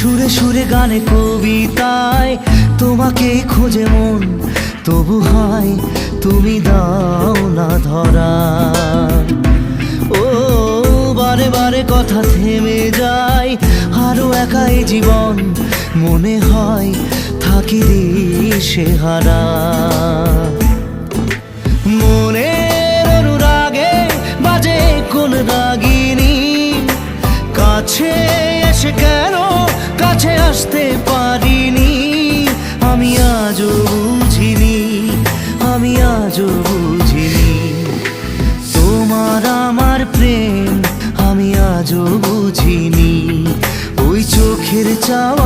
সুরে সুরে গানে কবিতায় তোমাকেই খোঁজে মন, তবু হয় তুমি দাও না ধরা। ও বারে বারে কথা থেমে যায়, আরো একাই জীবন মনে হয় থাকি দিশে হারা। মনের অনুরাগে বাজে কোন রাগিনী, কাছে এসে কেন কাছে আসতে পারিনি। আমি আজও বুঝিনি, আমি আজও বুঝিনি তোমার আমার প্রেম, আমি আজও বুঝিনি। ওই চোখের চাওয়া